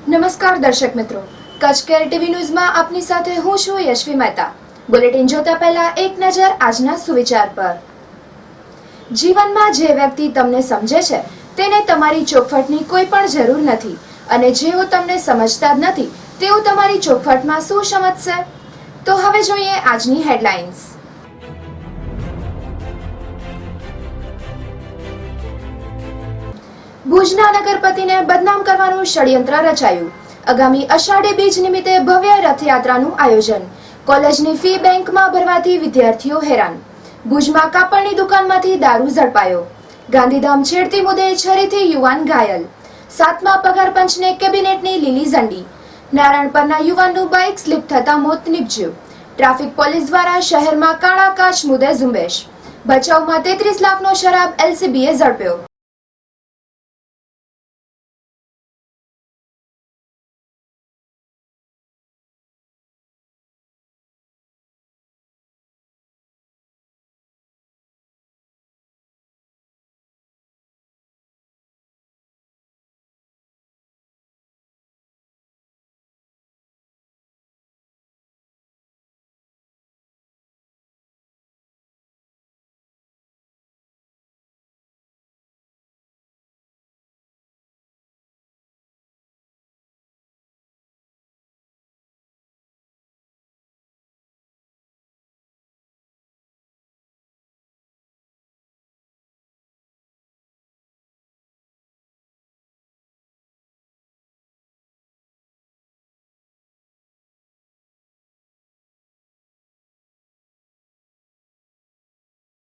નમસ્કાર દર્શક મિત્રો, કચ્છ કેર ટીવી ન્યૂઝમાં આપની સાથે હું છું યશવી મહેતા। બુલેટિન જોતા પહેલા એક નજર આજના સુવિચાર પર। જીવનમાં જે વ્યક્તિ તમને સમજે છે તેને તમારી ચોખવટની કોઈ પણ જરૂર નથી, અને જેઓ તમને સમજતા જ નથી તેઓ તમારી ચોખવટમાં શું સમજશે। તો હવે જોઈએ આજની હેડલાઇન્સ। ભુજના નગરપતિને બદનામ કરવાનું ષડયંત્ર રચાયું। આગામી અષાઢી બીજ નિમિત્તે ભવ્ય રથયાત્રાનું આયોજન। કોલેજની ફી બેંકમાં ભરવાથી વિદ્યાર્થીઓ હેરાન। ભુજમાં કાપડની દુકાનમાંથી દારૂ ઝડપાયો। ગાંધીધામ છેડતી મુદ્દે છરીથી યુવાન ઘાયલ। 7મા પગાર પંચને કેબિનેટની લીલી ઝંડી। નારાયણપરના યુવાનનું બાઇક સ્લીપ થતા મોત નીપજ્યું। ટ્રાફિક પોલીસ દ્વારા શહેરમાં કાળા કાચ મુદ્દે ઝુંબેશ। ભચાઉમાં 33 લાખનો શરાબ એલસીબીએ ઝડપ્યો।